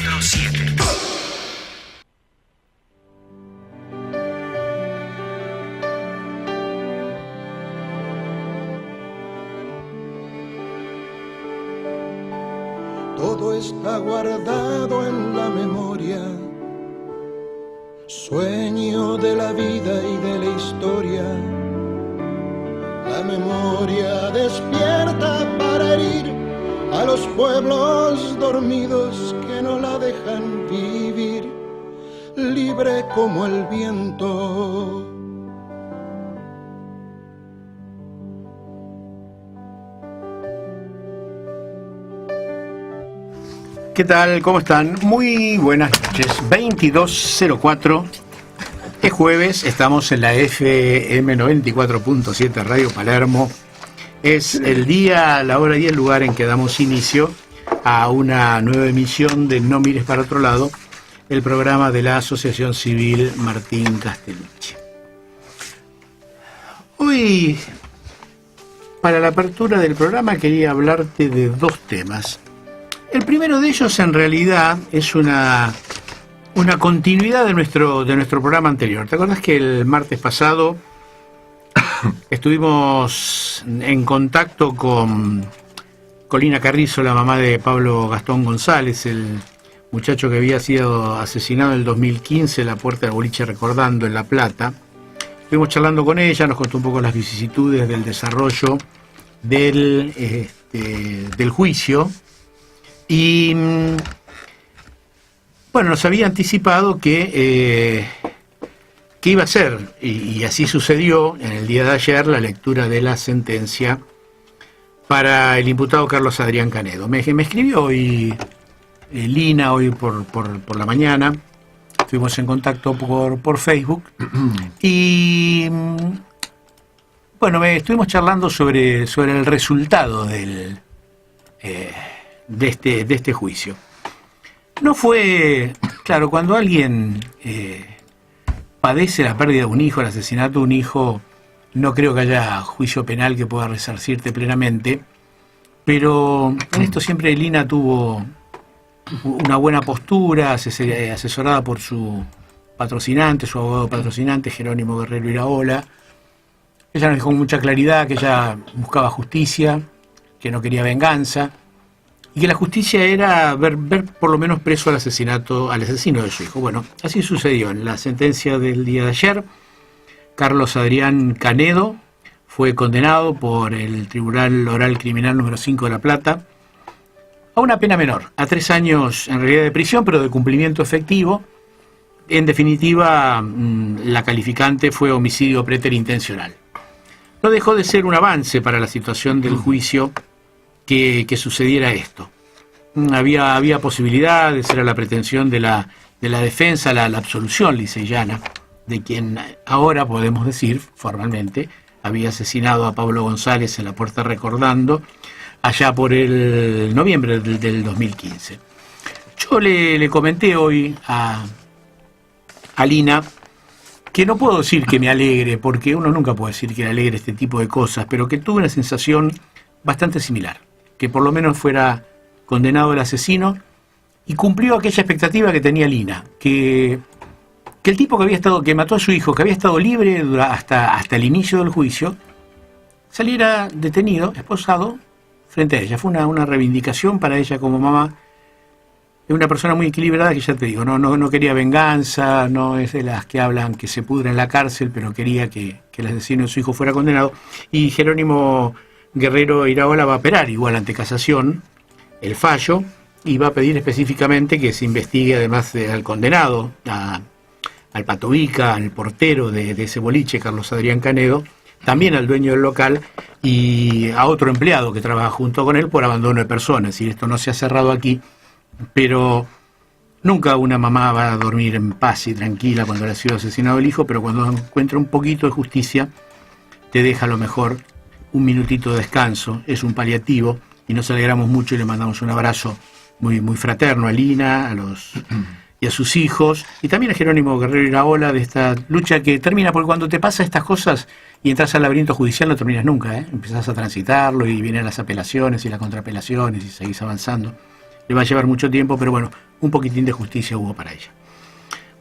24/7. Todo está guardado en la memoria, sueño de la vida y de la historia. La memoria despierta para herir a los pueblos dormidos que no la dejan vivir, libre como el viento. ¿Qué tal? ¿Cómo están? Muy buenas noches. 22:04. Es jueves, estamos en la FM 94.7 Radio Palermo. Es el día, la hora y el lugar en que damos inicio a una nueva emisión de No Mires para Otro Lado, el programa de la Asociación Civil Martín Castellucci. Hoy, para la apertura del programa, quería hablarte de dos temas. El primero de ellos, en realidad, es una continuidad de nuestro programa anterior. ¿Te acordás que el martes pasado estuvimos en contacto con Lina Carrizo, la mamá de Pablo Gastón González, el muchacho que había sido asesinado en el 2015 en la Puerta del Boliche Recordando, en La Plata? Estuvimos charlando con ella, nos contó un poco las vicisitudes del desarrollo del juicio. Y bueno, nos había anticipado que iba a ser, y así sucedió en el día de ayer, la lectura de la sentencia para el imputado Carlos Adrián Canedo. Me escribió hoy Lina, hoy por la mañana, estuvimos en contacto por Facebook, y bueno, estuvimos charlando sobre el resultado de este juicio. No fue, claro, cuando alguien padece la pérdida de un hijo, el asesinato de un hijo, no creo que haya juicio penal que pueda resarcirte plenamente, pero en esto siempre Lina tuvo una buena postura, asesorada por su patrocinante, su abogado patrocinante, Jerónimo Guerrero Iraola. Ella nos dijo con mucha claridad que ella buscaba justicia, que no quería venganza, y que la justicia era ver por lo menos preso al asesino de su hijo. Bueno, así sucedió. En la sentencia del día de ayer, Carlos Adrián Canedo fue condenado por el Tribunal Oral Criminal número 5 de La Plata a una pena menor, a 3 años en realidad de prisión, pero de cumplimiento efectivo. En definitiva, la calificante fue homicidio preterintencional. No dejó de ser un avance para la situación del juicio que sucediera esto. Había posibilidades, era la pretensión de la defensa, la absolución liseyana, de quien ahora podemos decir formalmente había asesinado a Pablo González en la Puerta Recordando allá por el noviembre del 2015. Yo le comenté hoy a Lina que no puedo decir que me alegre, porque uno nunca puede decir que le alegre este tipo de cosas, pero que tuve una sensación bastante similar, que por lo menos fuera condenado el asesino y cumplió aquella expectativa que tenía Lina, que el tipo que mató a su hijo, que había estado libre hasta el inicio del juicio, saliera detenido, esposado, frente a ella. Fue una reivindicación para ella como mamá. Es una persona muy equilibrada que, ya te digo, no quería venganza, no es de las que hablan que se pudra en la cárcel, pero quería que el asesino de su hijo fuera condenado. Y Jerónimo Guerrero Iraola va a apelar igual ante casación el fallo y va a pedir específicamente que se investigue además al condenado, al Patovica, al portero de ese boliche, Carlos Adrián Canedo, también al dueño del local y a otro empleado que trabaja junto con él por abandono de personas. Y esto no se ha cerrado aquí, pero nunca una mamá va a dormir en paz y tranquila cuando le ha sido asesinado el hijo, pero cuando encuentra un poquito de justicia te deja a lo mejor un minutito de descanso, es un paliativo, y nos alegramos mucho y le mandamos un abrazo muy, muy fraterno a Lina y a sus hijos, y también a Jerónimo Guerrero Iraola, de esta lucha que termina, porque cuando te pasa estas cosas y entras al laberinto judicial no terminas nunca, empezás a transitarlo y vienen las apelaciones y las contraapelaciones y seguís avanzando. le va a llevar mucho tiempo, pero bueno, un poquitín de justicia hubo para ella.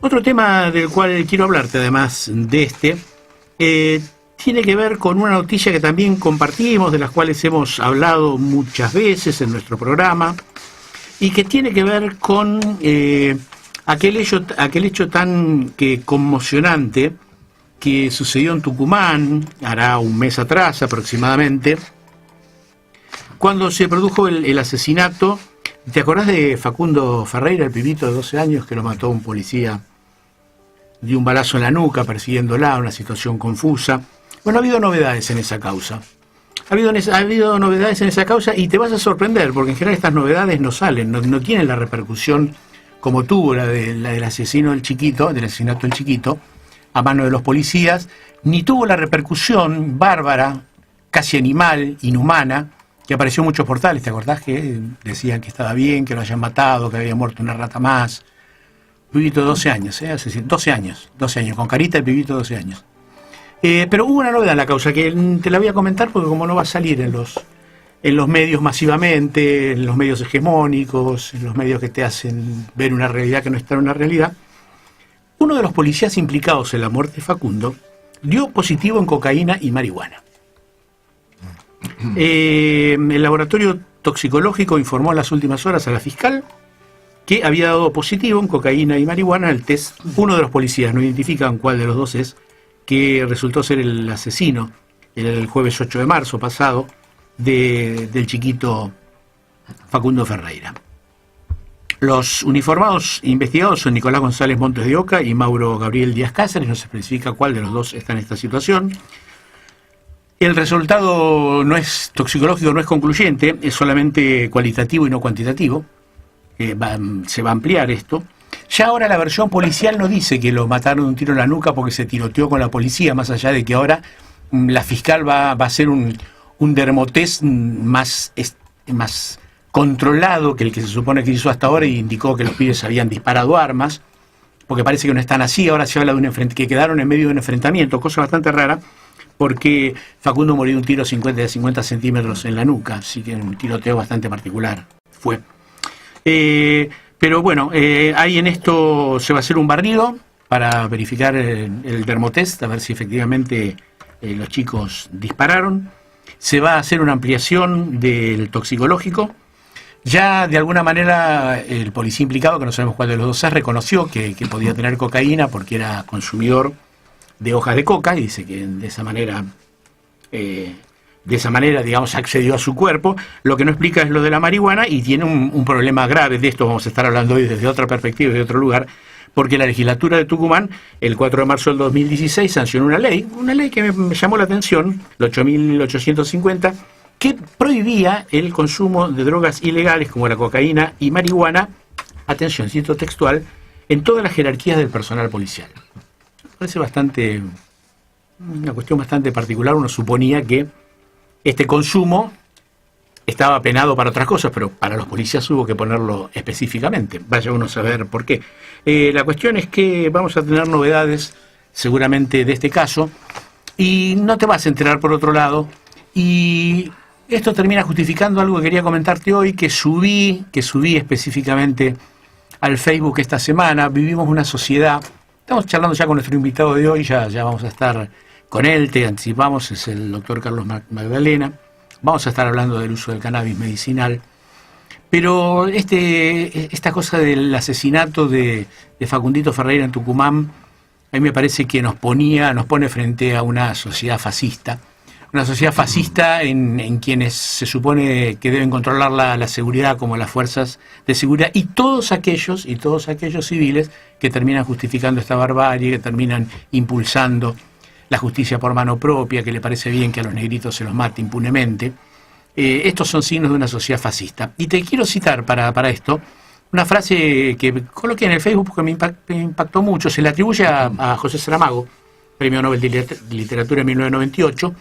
Otro tema del cual quiero hablarte, además de este, tiene que ver con una noticia que también compartimos, de las cuales hemos hablado muchas veces en nuestro programa, y que tiene que ver con aquel hecho tan conmocionante que sucedió en Tucumán, hará un mes atrás aproximadamente, cuando se produjo el asesinato. ¿Te acordás de Facundo Ferreira, el pibito de 12 años que lo mató un policía de un balazo en la nuca persiguiéndola, una situación confusa? Bueno, ha habido novedades en esa causa. Ha habido novedades en esa causa y te vas a sorprender, porque en general estas novedades no salen, no tienen la repercusión como tuvo la del asesinato del chiquito, a mano de los policías, ni tuvo la repercusión bárbara, casi animal, inhumana, que apareció en muchos portales. ¿Te acordás que decían que estaba bien, que lo hayan matado, que había muerto una rata más? Pibito de 12 años, 12 años, con carita de pibito de 12 años. Pero hubo una novedad en la causa, que te la voy a comentar porque como no va a salir en los medios masivamente, en los medios hegemónicos, en los medios que te hacen ver una realidad que no está en una realidad, uno de los policías implicados en la muerte de Facundo dio positivo en cocaína y marihuana. El laboratorio toxicológico informó en las últimas horas a la fiscal que había dado positivo en cocaína y marihuana en el test. Uno de los policías, no identifican cuál de los dos es, que resultó ser el asesino el jueves 8 de marzo pasado del chiquito Facundo Ferreira. Los uniformados investigados son Nicolás González Montes de Oca y Mauro Gabriel Díaz Cáceres. No se especifica cuál de los dos está en esta situación. El resultado toxicológico no es concluyente, es solamente cualitativo y no cuantitativo. Se va a ampliar esto. Ya ahora la versión policial no dice que lo mataron de un tiro en la nuca porque se tiroteó con la policía, más allá de que ahora la fiscal va a hacer un dermotest más controlado que el que se supone que hizo hasta ahora, y indicó que los pibes habían disparado armas, porque parece que no están así. Ahora se habla de que quedaron en medio de un enfrentamiento, cosa bastante rara, porque Facundo murió de un tiro de 50 centímetros en la nuca, así que un tiroteo bastante particular fue. Pero bueno, ahí en esto se va a hacer un barrido para verificar el dermotest, a ver si efectivamente los chicos dispararon. Se va a hacer una ampliación del toxicológico. Ya de alguna manera el policía implicado, que no sabemos cuál de los dos es, reconoció que podía tener cocaína porque era consumidor de hojas de coca, y dice que de esa manera, digamos, accedió a su cuerpo. Lo que no explica es lo de la marihuana, y tiene un problema grave. De esto vamos a estar hablando hoy desde otra perspectiva y de otro lugar, porque la legislatura de Tucumán, el 4 de marzo del 2016, sancionó una ley que me llamó la atención, la 8.850, que prohibía el consumo de drogas ilegales como la cocaína y marihuana, atención, cito textual, en todas las jerarquías del personal policial. Me parece una cuestión bastante particular. Uno suponía que este consumo estaba penado para otras cosas, pero para los policías hubo que ponerlo específicamente. Vaya uno a saber por qué. La cuestión es que vamos a tener novedades seguramente de este caso, y no te vas a enterar por otro lado, y esto termina justificando algo que quería comentarte hoy, que subí específicamente al Facebook esta semana. Vivimos una sociedad, estamos charlando ya con nuestro invitado de hoy, ya vamos a estar con él, te anticipamos, es el doctor Carlos Magdalena. Vamos a estar hablando del uso del cannabis medicinal. Pero esta cosa del asesinato de Facundito Ferreira en Tucumán, a mí me parece que nos pone frente a una sociedad fascista. Una sociedad fascista en quienes se supone que deben controlar la seguridad, como las fuerzas de seguridad, y todos aquellos civiles que terminan justificando esta barbarie, que terminan impulsando la justicia por mano propia, que le parece bien que a los negritos se los mate impunemente. Estos son signos de una sociedad fascista. Y te quiero citar para esto una frase que coloqué en el Facebook porque me impactó mucho. Se le atribuye a José Saramago, Premio Nobel de Literatura en 1998,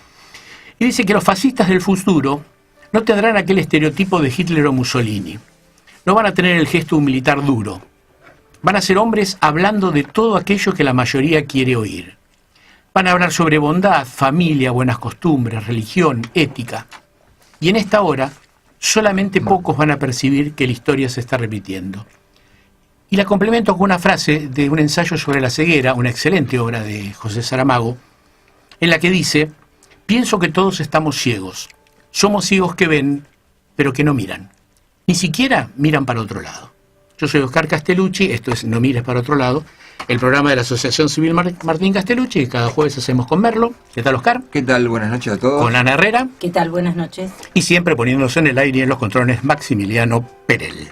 y dice que los fascistas del futuro no tendrán aquel estereotipo de Hitler o Mussolini. No van a tener el gesto de un militar duro. Van a ser hombres hablando de todo aquello que la mayoría quiere oír. Van a hablar sobre bondad, familia, buenas costumbres, religión, ética. Y en esta hora solamente pocos van a percibir que la historia se está repitiendo. Y la complemento con una frase de un ensayo sobre la ceguera, una excelente obra de José Saramago, en la que dice: pienso que todos estamos ciegos. Somos ciegos que ven, pero que no miran. Ni siquiera miran para otro lado. Yo soy Oscar Castellucci, esto es No mires para otro lado, el programa de la Asociación Civil Martín Castellucci, que cada jueves hacemos con Merlo. ¿Qué tal, Oscar? ¿Qué tal? Buenas noches a todos. Con Ana Herrera. ¿Qué tal? Buenas noches. Y siempre poniéndose en el aire y en los controles, Maximiliano Perel.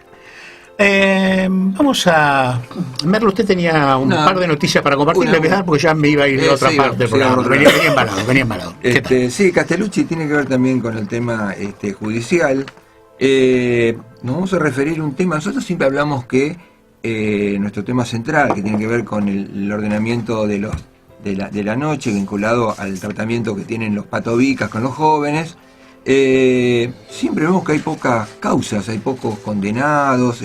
Vamos a... Merlo, usted tenía un par de noticias para compartir, porque ya me iba a ir de otra parte del programa. Venía embalado. Sí, Castellucci tiene que ver también con el tema judicial. Nos vamos a referir a un tema. Nosotros siempre hablamos que nuestro tema central, que tiene que ver con el ordenamiento de la noche, vinculado al tratamiento que tienen los patovicas con los jóvenes, siempre vemos que hay pocas causas, hay pocos condenados.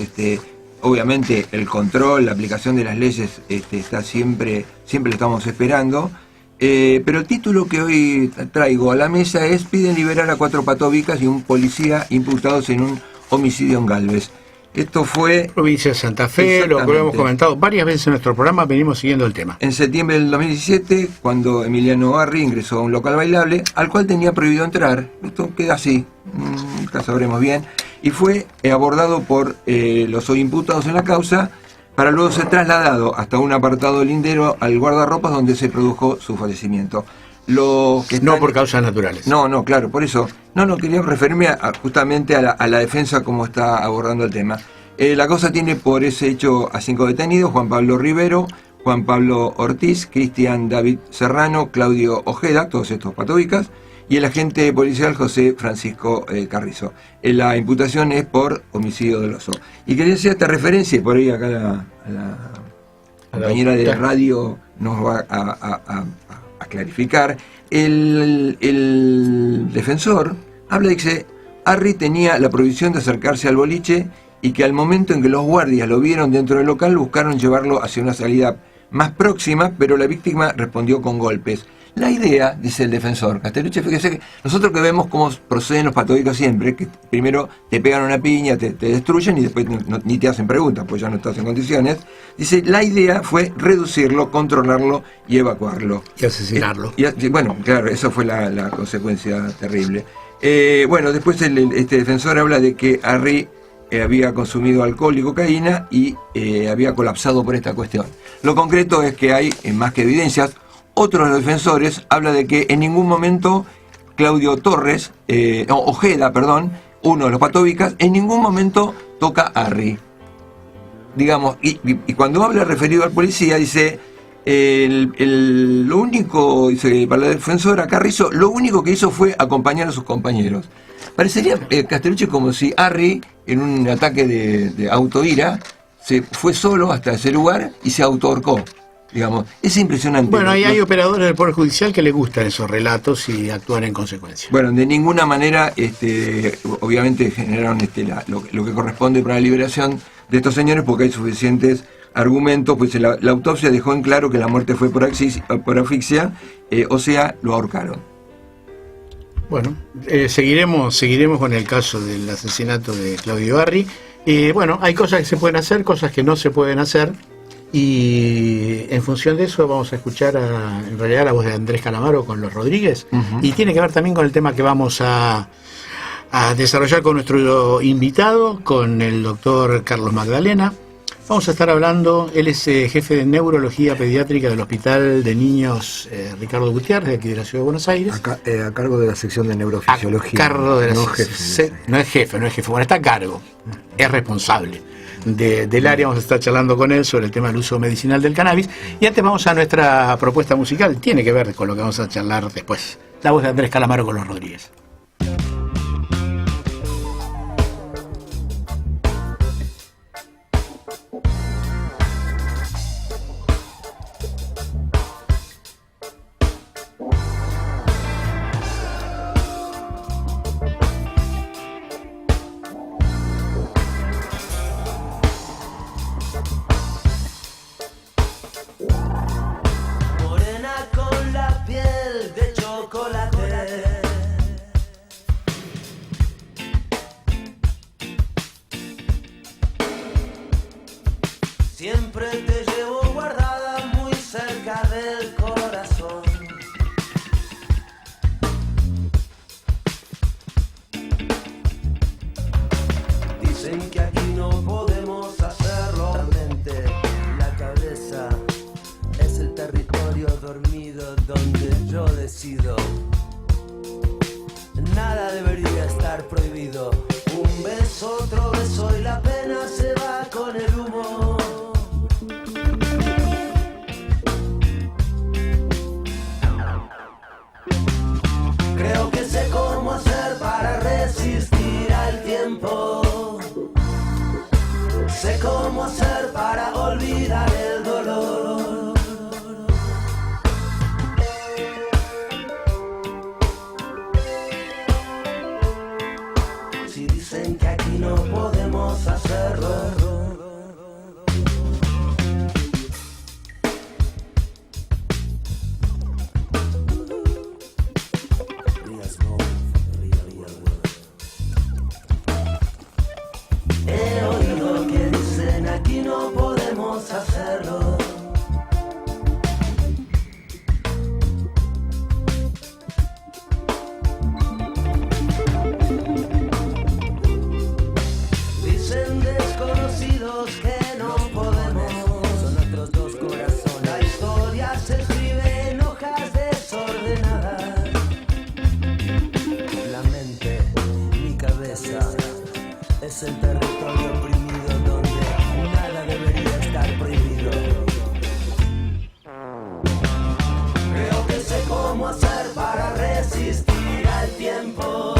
Obviamente el control, la aplicación de las leyes está siempre lo estamos esperando. Pero el título que hoy traigo a la mesa es: piden liberar a 4 patovicas y un policía imputados en un homicidio en Galvez. Esto fue... provincia de Santa Fe, lo que hemos comentado varias veces en nuestro programa, venimos siguiendo el tema. En septiembre del 2017, cuando Emiliano Arri ingresó a un local bailable, al cual tenía prohibido entrar. Esto queda así, nunca sabremos bien. Y fue abordado por los hoy imputados en la causa, para luego ser trasladado hasta un apartado lindero al guardarropas, donde se produjo su fallecimiento. No por causas naturales. No, claro, por eso. No, quería referirme justamente a la defensa, como está abordando el tema. La causa tiene por ese hecho a 5 detenidos: Juan Pablo Rivero, Juan Pablo Ortiz, Cristian David Serrano, Claudio Ojeda, todos estos patovicas, y el agente policial José Francisco Carrizo. La imputación es por homicidio doloso. Y quería hacer esta referencia, y por ahí acá la compañera de radio nos va a clarificar. El defensor habla, dice: Arri tenía la prohibición de acercarse al boliche y que al momento en que los guardias lo vieron dentro del local buscaron llevarlo hacia una salida más próxima, pero la víctima respondió con golpes. La idea, dice el defensor Castellucci, fíjese que nosotros que vemos cómo proceden los patovicas siempre, que primero te pegan una piña, te destruyen y después ni te hacen preguntas, pues ya no estás en condiciones. Dice, la idea fue reducirlo, controlarlo y evacuarlo. Y asesinarlo. Bueno, claro, esa fue la consecuencia terrible. Después este defensor habla de que Arri había consumido alcohol y cocaína y había colapsado por esta cuestión. Lo concreto es que hay más que evidencias. Otro de los defensores habla de que en ningún momento Claudio Ojeda, uno de los patovicas, en ningún momento toca a Arri. Digamos, y cuando habla referido al policía, dice, lo único, dice, para la defensora Carrizo, lo único que hizo fue acompañar a sus compañeros. Parecería, Castellucci, como si Arri, en un ataque de autoira, se fue solo hasta ese lugar y se autoahorcó. Digamos, es impresionante. Bueno, hay operadores del Poder Judicial que les gustan esos relatos y actúan en consecuencia. Bueno, de ninguna manera, obviamente generaron lo que corresponde para la liberación de estos señores, porque hay suficientes argumentos. Pues la autopsia dejó en claro que la muerte fue por asfixia, o sea, lo ahorcaron. Bueno, seguiremos con el caso del asesinato de Claudio Arri. Hay cosas que se pueden hacer, cosas que no se pueden hacer. Y en función de eso vamos a escuchar en realidad la voz de Andrés Calamaro con Los Rodríguez. Y tiene que ver también con el tema que vamos a desarrollar con nuestro invitado, con el doctor Carlos Magdalena. Vamos a estar hablando, él es jefe de neurología pediátrica del Hospital de Niños Ricardo Gutiérrez, de aquí de la Ciudad de Buenos Aires. A cargo de la sección de neurofisiología. A cargo de no es jefe. Bueno, está a cargo, es responsable del área. Vamos a estar charlando con él sobre el tema del uso medicinal del cannabis. Y antes vamos a nuestra propuesta musical, tiene que ver con lo que vamos a charlar después. La voz de Andrés Calamaro con Los Rodríguez. Morena con la piel de chocolate, siempre te llevo guardada muy cerca del corazón. Dicen que aquí no podemos hacerlo. La mente, la cabeza, es el territorio dormido donde yo decido. Nada debería estar prohibido. Un beso, otro beso y la pena se va con el humo. Creo que sé cómo hacer para resistir al tiempo. Sé cómo hacer para olvidar el dolor. Si dicen que aquí no podemos hacerlo, he oído que dicen aquí no podemos hacerlo. Dicen desconocidos que no podemos. Son nuestros dos corazones. La historia se escribe en hojas desordenadas. La mente, mi cabeza, es el territorio oprimido donde nada debería estar prohibido. Creo que sé cómo hacer para resistir al tiempo.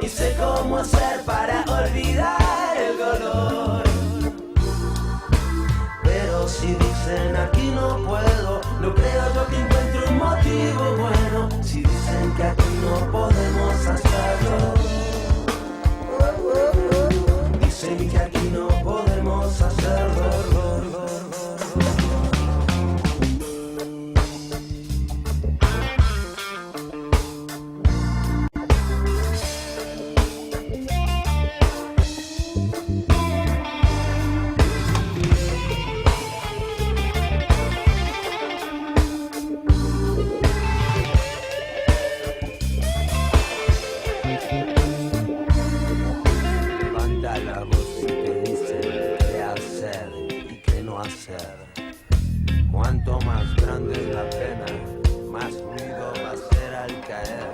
Y sé cómo hacer para olvidar el dolor. Pero si dicen aquí no puedo, no creo yo que encuentre un motivo bueno. Si dicen que aquí no podemos hacerlo, dicen que aquí no podemos hacerlo. Levanta la voz y te dicen qué hacer y qué no hacer. Cuanto más grande es la pena, más ruido va a hacer al caer.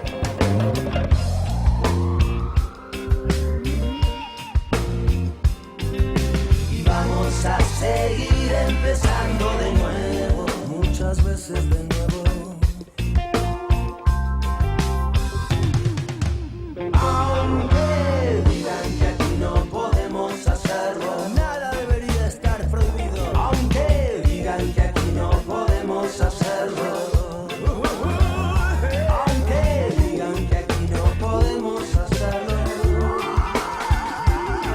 Y vamos a seguir empezando de nuevo, muchas veces de nuevo. Aunque digan que aquí no podemos hacerlo, nada debería estar prohibido. Aunque digan que aquí no podemos hacerlo, aunque digan que aquí no podemos hacerlo,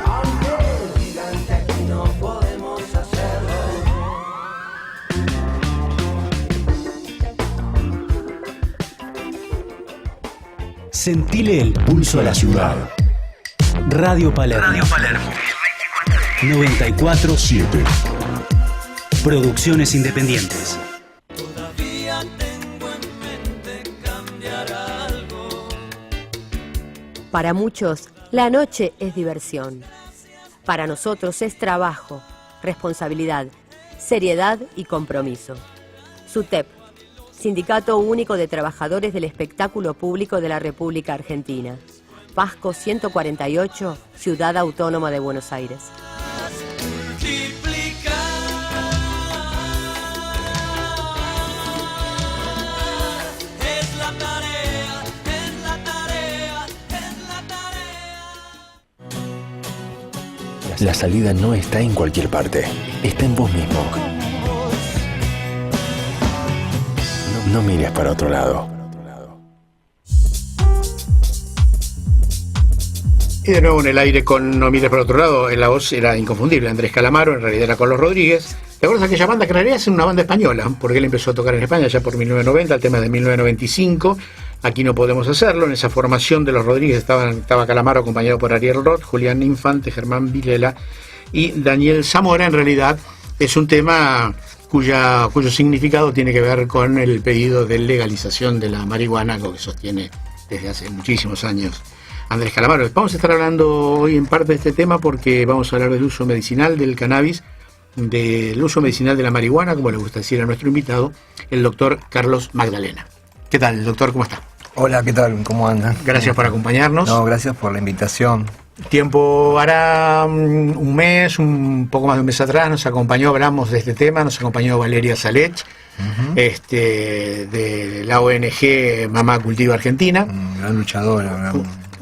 aunque digan que aquí no podemos hacerlo. Sentile el pulso a la ciudad. Radio Palermo. 94.7. Producciones independientes. Todavía tengo en mente cambiar algo. Para muchos, la noche es diversión. Para nosotros es trabajo, responsabilidad, seriedad y compromiso. SUTEP, Sindicato Único de Trabajadores del Espectáculo Público de la República Argentina. Pasco 148, Ciudad Autónoma de Buenos Aires. La salida no está en cualquier parte, está en vos mismo. No mires para otro lado. Y de nuevo en el aire con No mires para otro lado, en la voz era inconfundible, Andrés Calamaro, en realidad era Carlos Rodríguez. ¿Te acuerdas de aquella banda que en realidad es una banda española? Porque él empezó a tocar en España ya por 1990, el tema de 1995, Aquí no podemos hacerlo. En esa formación de los Rodríguez estaba Calamaro acompañado por Ariel Roth, Julián Infante, Germán Vilela y Daniel Zamora en realidad es un tema cuyo significado tiene que ver con el pedido de legalización de la marihuana, algo que sostiene desde hace muchísimos años Andrés Calamaro. Vamos a estar hablando hoy en parte de este tema porque vamos a hablar del uso medicinal del cannabis, del uso medicinal de la marihuana, como le gusta decir a nuestro invitado, el doctor Carlos Magdalena. ¿Qué tal, doctor? ¿Cómo está? Hola, ¿qué tal? ¿Cómo andan? Gracias por acompañarnos. No, gracias por la invitación. Tiempo hará un mes, un poco más de un mes atrás, nos acompañó, hablamos de este tema, nos acompañó Valeria Salech, de la ONG Mamá Cultiva Argentina. Gran luchadora.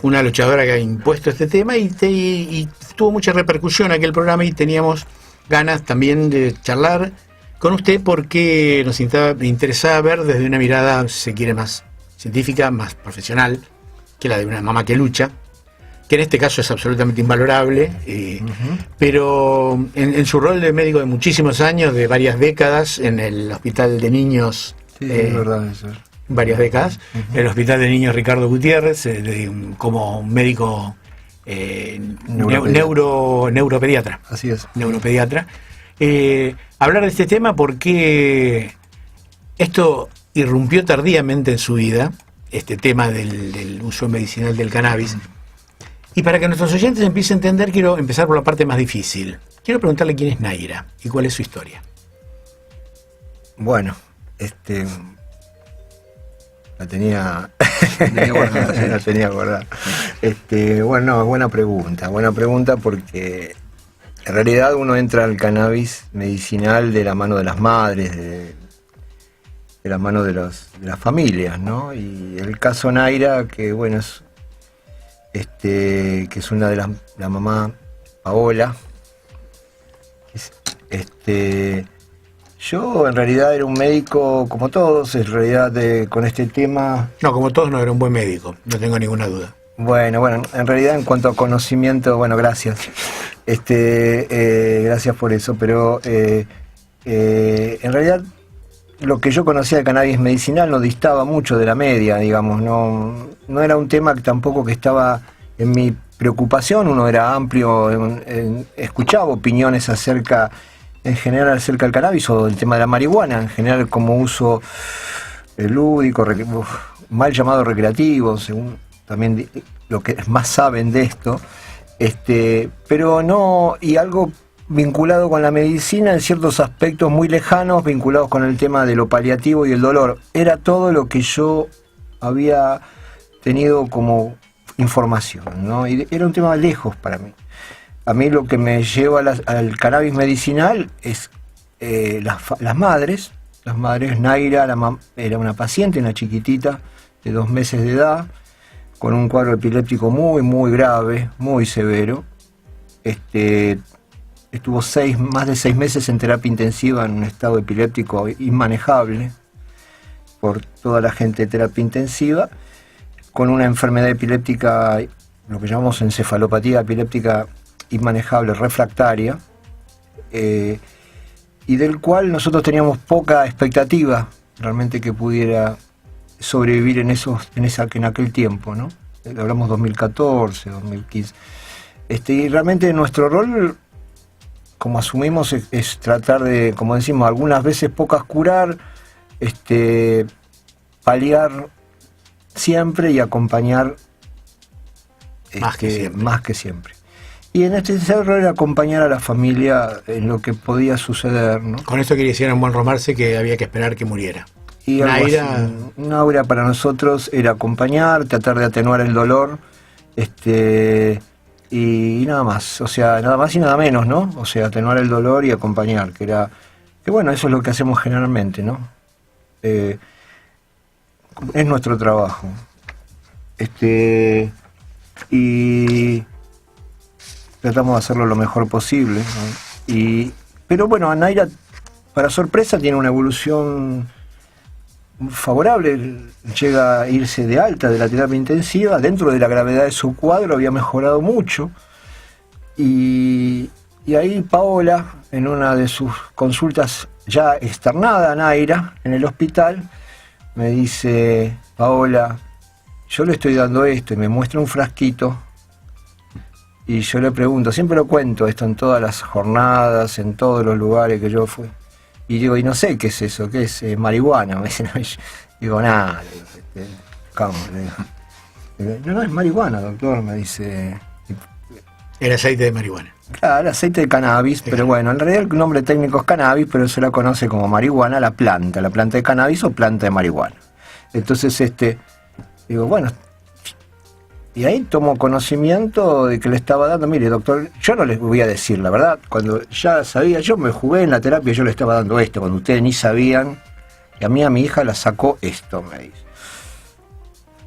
Una luchadora que ha impuesto este tema y tuvo mucha repercusión aquel programa y teníamos ganas también de charlar con usted porque nos interesaba ver desde una mirada, si se quiere, más científica, más profesional, que la de una mamá que lucha, que en este caso es absolutamente invalorable, pero en su rol de médico de muchísimos años, de varias décadas, en el Hospital de Niños, Sí, es verdad eso. varias décadas, el Hospital de Niños Ricardo Gutiérrez, como médico neuropediatra. Así es. Neuropediatra. Hablar de este tema porque esto irrumpió tardíamente en su vida, este tema del uso medicinal del cannabis. Y para que nuestros oyentes empiecen a entender, quiero empezar por la parte más difícil. Quiero preguntarle quién es Naira y cuál es su historia. Bueno, la tenía guardada. la tenía guardada. Bueno, buena pregunta porque en realidad uno entra al cannabis medicinal de la mano de las madres, de la mano de las familias, ¿no? Y el caso Naira, que bueno, que es una de la mamá Paola, yo en realidad era un médico como todos, en realidad con este tema. No, como todos no era un buen médico, no tengo ninguna duda. Bueno, en realidad en cuanto a conocimiento, bueno, gracias. Gracias por eso, pero en realidad lo que yo conocía de cannabis medicinal no distaba mucho de la media, digamos, no era un tema que tampoco que estaba en mi preocupación, uno era amplio, escuchaba opiniones en general acerca del cannabis o del tema de la marihuana, en general como uso lúdico, mal llamado recreativo, según también lo que más saben de esto, pero no, y algo vinculado con la medicina en ciertos aspectos muy lejanos, vinculados con el tema de lo paliativo y el dolor. Era todo lo que yo había tenido como información, ¿no? Y era un tema lejos para mí. A mí lo que me lleva al cannabis medicinal es las madres. Las madres, Naira era una paciente, una chiquitita de 2 meses de edad, con un cuadro epiléptico muy, muy grave, muy severo. Estuvo más de 6 meses en terapia intensiva en un estado epiléptico inmanejable por toda la gente de terapia intensiva, con una enfermedad epiléptica, lo que llamamos encefalopatía epiléptica inmanejable, refractaria, y del cual nosotros teníamos poca expectativa realmente que pudiera sobrevivir en aquel tiempo, ¿no? Hablamos 2014, 2015. Y realmente nuestro rol, como asumimos, es tratar de, como decimos, algunas veces pocas curar, paliar siempre y acompañar Más que siempre. Y en este rol era acompañar a la familia en lo que podía suceder, ¿no? Con esto quería decir en buen romance que había que esperar que muriera. Y Naira, Naira para nosotros era acompañar, tratar de atenuar el dolor, y nada más, o sea, nada más y nada menos, ¿no? O sea, atenuar el dolor y acompañar, que bueno, eso es lo que hacemos generalmente, ¿no? Es nuestro trabajo. Y tratamos de hacerlo lo mejor posible, ¿no? Pero bueno, Naira, para sorpresa, tiene una evolución favorable, llega a irse de alta de la terapia intensiva, dentro de la gravedad de su cuadro había mejorado mucho, y ahí Paola, en una de sus consultas ya externada a Naira en el hospital, me dice: Paola, yo le estoy dando esto, y me muestra un frasquito Y yo le pregunto, siempre lo cuento esto en todas las jornadas, en todos los lugares que yo fui. Y digo, y no sé qué es eso, qué es marihuana. Me dicen, digo, nada, ¿cómo? No, es marihuana, doctor, me dice. El aceite de marihuana. Claro, aceite de cannabis, pero bueno, en realidad el nombre técnico es cannabis, pero se la conoce como marihuana la planta de cannabis o planta de marihuana. Entonces, digo, bueno, y ahí tomo conocimiento de que le estaba dando, mire, doctor, yo no les voy a decir la verdad, cuando ya sabía, yo me jugué en la terapia, yo le estaba dando esto, cuando ustedes ni sabían, y a mi hija la sacó esto, me dice.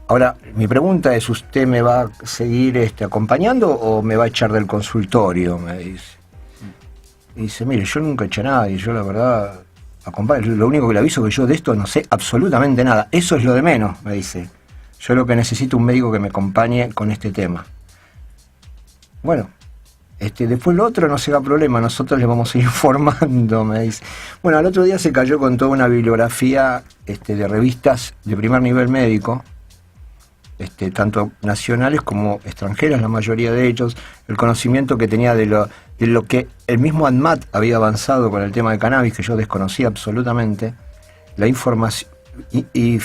Ahora, mi pregunta es, ¿usted me va a seguir acompañando o me va a echar del consultorio? Me dice. Y dice, mire, yo nunca eché a nadie, yo la verdad, acompaño, lo único que le aviso es que yo de esto no sé absolutamente nada. Eso es lo de menos, me dice. Yo lo que necesito es un médico que me acompañe con este tema. Bueno, después lo otro no será problema, nosotros le vamos a ir informando, me dice. Bueno, al otro día se cayó con toda una bibliografía de revistas de primer nivel médico, tanto nacionales como extranjeras, la mayoría de ellos, el conocimiento que tenía de lo que el mismo ANMAT había avanzado con el tema de cannabis, que yo desconocía absolutamente, la información,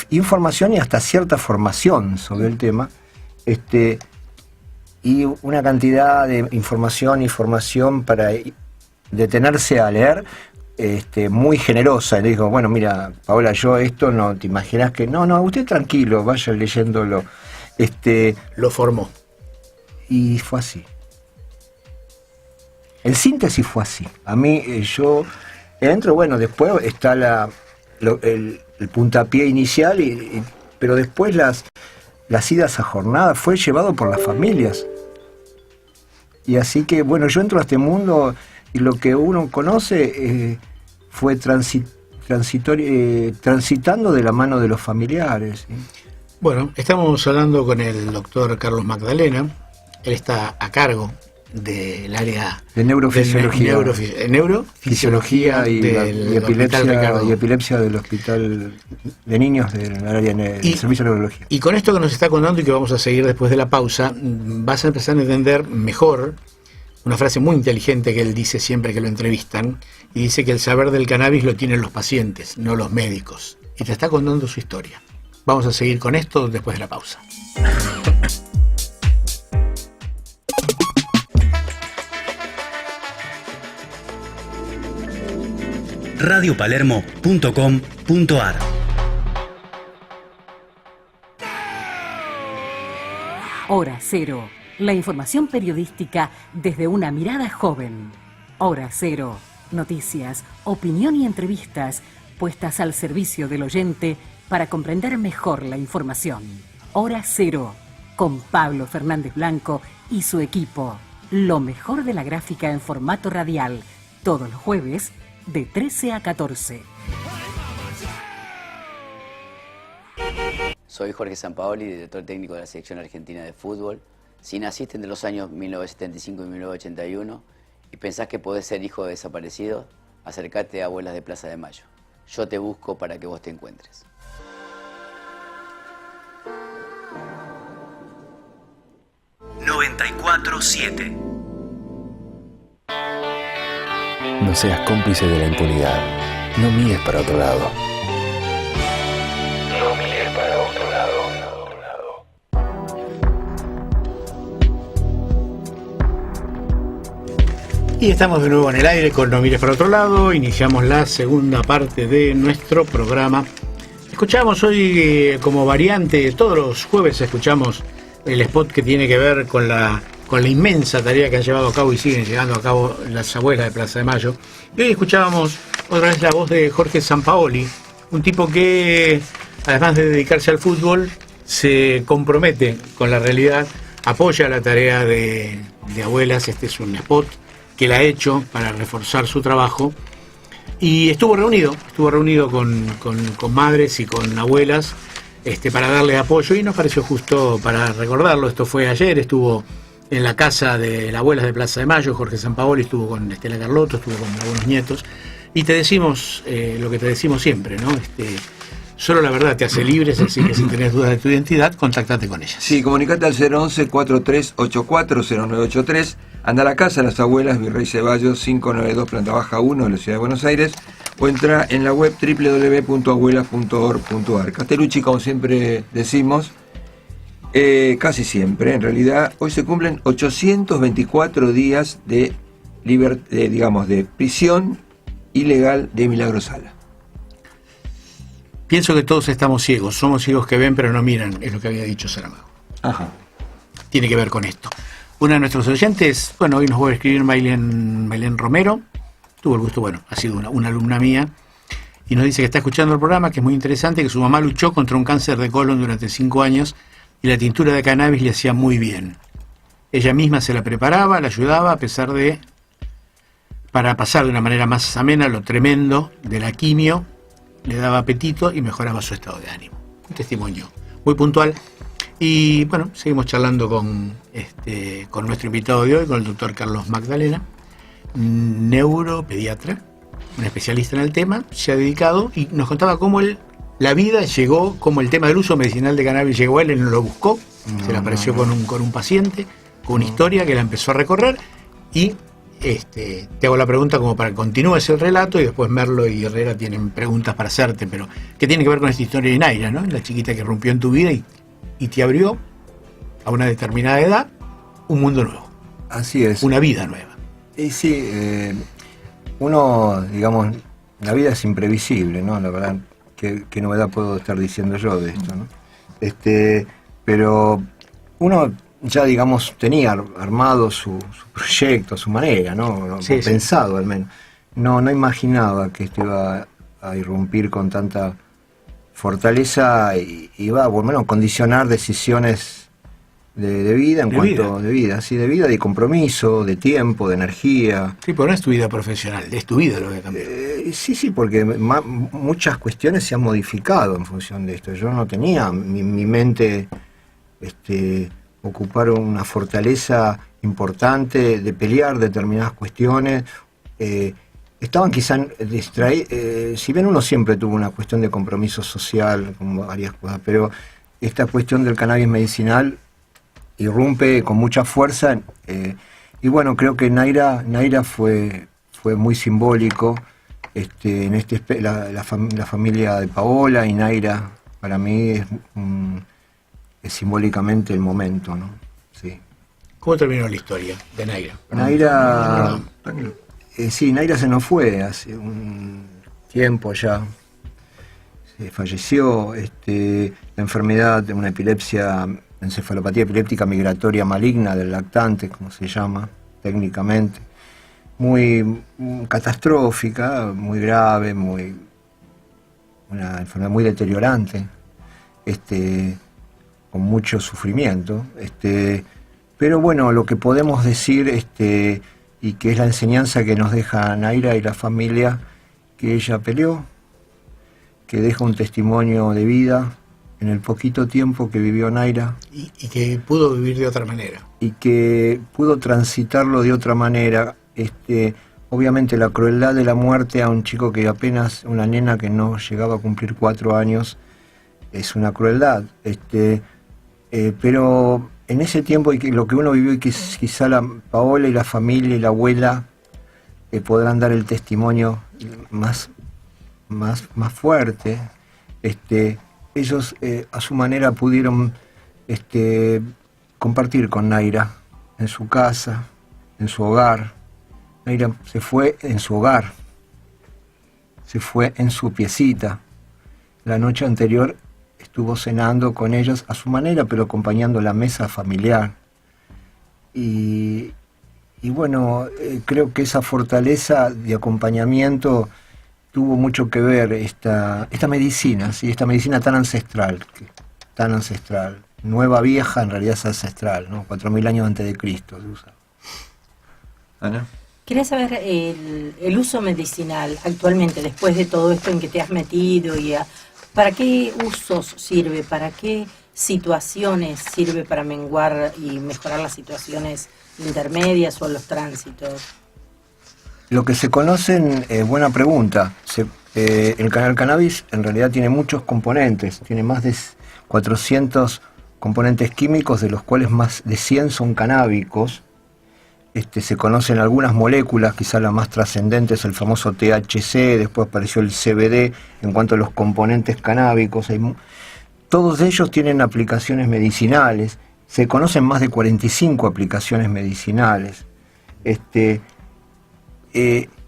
información y hasta cierta formación sobre el tema, y una cantidad de información para detenerse a leer, muy generosa. Y le digo, bueno, mira, Paola, yo esto no te imaginas que... No, usted tranquilo, vaya leyéndolo. Lo formó. Y fue así. El síntesis fue así. A mí, yo entro, bueno, después está el puntapié inicial, pero después las idas a jornada fue llevado por las familias. Y así que, bueno, yo entro a este mundo y lo que uno conoce fue transitando de la mano de los familiares, ¿sí? Bueno, estamos hablando con el doctor Carlos Magdalena. Él está a cargo del área de neurofisiología, neurofisiología y epilepsia del hospital de niños del área del servicio de neurología. Y con esto que nos está contando y que vamos a seguir después de la pausa, vas a empezar a entender mejor una frase muy inteligente que él dice siempre que lo entrevistan, y dice que el saber del cannabis lo tienen los pacientes, no los médicos. Y te está contando su historia. Vamos a seguir con esto después de la pausa. radiopalermo.com.ar. Hora Cero, la información periodística desde una mirada joven. Hora Cero, noticias, opinión y entrevistas puestas al servicio del oyente para comprender mejor la información. Hora Cero, con Pablo Fernández Blanco y su equipo. Lo mejor de la gráfica en formato radial, todos los jueves, de 13 a 14. Soy Jorge Sampaoli, director técnico de la Selección Argentina de Fútbol. Si naciste entre los años 1975 y 1981 y pensás que podés ser hijo de desaparecidos, acércate a Abuelas de Plaza de Mayo. Yo te busco para que vos te encuentres. ...94.7. No seas cómplice de la impunidad. No mires para otro lado. No mires para otro lado. Y estamos de nuevo en el aire con No mires para otro lado. Iniciamos la segunda parte de nuestro programa. Escuchamos hoy como variante, todos los jueves escuchamos el spot que tiene que ver con la inmensa tarea que han llevado a cabo y siguen llevando a cabo las Abuelas de Plaza de Mayo. Y hoy escuchábamos otra vez la voz de Jorge Sampaoli, un tipo que, además de dedicarse al fútbol, se compromete con la realidad, apoya la tarea de abuelas. Este es un spot que él ha hecho para reforzar su trabajo, y estuvo reunido con madres y con abuelas para darle apoyo, y nos pareció justo para recordarlo. Esto fue ayer, estuvo en la casa de las Abuelas de Plaza de Mayo, Jorge Sampaoli, estuvo con Estela Carlotto, estuvo con algunos nietos, y te decimos lo que te decimos siempre, ¿no? Solo la verdad te hace libre, así que si tenés dudas de tu identidad, contactate con ella. Sí, comunicate al 011-4384-0983. Anda a la casa de las abuelas Virrey Ceballos 592 planta baja 1 en la ciudad de Buenos Aires, o entra en la web www.abuelas.org.ar. Castellucci, como siempre decimos, casi siempre, en realidad, hoy se cumplen 824 días de prisión ilegal de Milagro Sala. Pienso que todos estamos ciegos, somos ciegos que ven pero no miran, es lo que había dicho Saramago. Ajá. Tiene que ver con esto. Una de nuestros oyentes, bueno, hoy nos va a escribir Maylén Romero, tuvo el gusto, ha sido una alumna mía, y nos dice que está escuchando el programa, que es muy interesante, que su mamá luchó contra un cáncer de colon durante 5 años y la tintura de cannabis le hacía muy bien. Ella misma se la preparaba, la ayudaba, para pasar de una manera más amena lo tremendo de la quimio, le daba apetito y mejoraba su estado de ánimo. Un testimonio muy puntual. Y bueno, seguimos charlando con nuestro invitado de hoy, con el doctor Carlos Magdalena, neuropediatra, un especialista en el tema, se ha dedicado y nos contaba cómo la vida llegó, cómo el tema del uso medicinal de cannabis llegó a él no lo buscó, se le apareció con un paciente, con una historia que la empezó a recorrer y te hago la pregunta como para que continúes el relato y después Merlo y Herrera tienen preguntas para hacerte, pero ¿qué tiene que ver con esta historia de Naira, ¿no? La chiquita que rompió en tu vida y te abrió a una determinada edad un mundo nuevo. Así es. Una vida nueva. Y sí, uno, digamos, la vida es imprevisible, ¿no? La verdad, ¿qué novedad puedo estar diciendo yo de esto, ¿no? Pero uno ya, digamos, tenía armado su proyecto a su manera, ¿no? Sí, pensado al menos. No imaginaba que esto iba a irrumpir con tanta fortaleza y iba a condicionar decisiones de vida, de vida, de compromiso, de tiempo, de energía. Sí, pero no es tu vida profesional, es tu vida lo que cambia. Sí, porque muchas cuestiones se han modificado en función de esto. Yo no tenía mi mente ocupar una fortaleza importante de pelear determinadas cuestiones. Estaban quizás distraídos, si bien uno siempre tuvo una cuestión de compromiso social, como varias cosas, pero esta cuestión del cannabis medicinal irrumpe con mucha fuerza, y bueno, creo que Naira fue muy simbólico, la familia de Paola y Naira, para mí es simbólicamente el momento, ¿no? Sí. ¿Cómo terminó la historia de Naira? Naira se nos fue hace un tiempo ya. Se falleció. La enfermedad de una epilepsia, encefalopatía epiléptica migratoria maligna del lactante, como se llama técnicamente. Muy catastrófica, muy grave, una enfermedad muy deteriorante, con mucho sufrimiento. Pero bueno, lo que podemos decir, y que es la enseñanza que nos deja Naira y la familia, que ella peleó, que deja un testimonio de vida en el poquito tiempo que vivió Naira. Y que pudo vivir de otra manera. Y que pudo transitarlo de otra manera. Obviamente la crueldad de la muerte a un chico que apenas, una nena que no llegaba a cumplir 4 años, es una crueldad. Pero en ese tiempo, y lo que uno vivió, y que quizá la Paola y la familia y la abuela podrán dar el testimonio más fuerte, ellos a su manera pudieron compartir con Naira en su casa, en su hogar. Naira se fue en su hogar, se fue en su piecita. La noche anterior estuvo cenando con ellos a su manera, pero acompañando la mesa familiar. Y bueno, creo que esa fortaleza de acompañamiento tuvo mucho que ver esta medicina, ¿sí? Esta medicina tan ancestral, nueva, vieja, en realidad es ancestral, ¿no? 4.000 años antes de Cristo se usa. Ana. Quería saber el uso medicinal actualmente, después de todo esto en que te has metido, ¿para qué usos sirve? ¿Para qué situaciones sirve para menguar y mejorar las situaciones intermedias o los tránsitos? Lo que se conocen, buena pregunta, el cannabis en realidad tiene muchos componentes, tiene más de 400 componentes químicos, de los cuales más de 100 son canábicos. Se conocen algunas moléculas, quizá la más trascendente es el famoso THC, después apareció el CBD. En cuanto a los componentes canábicos, todos ellos tienen aplicaciones medicinales, se conocen más de 45 aplicaciones medicinales,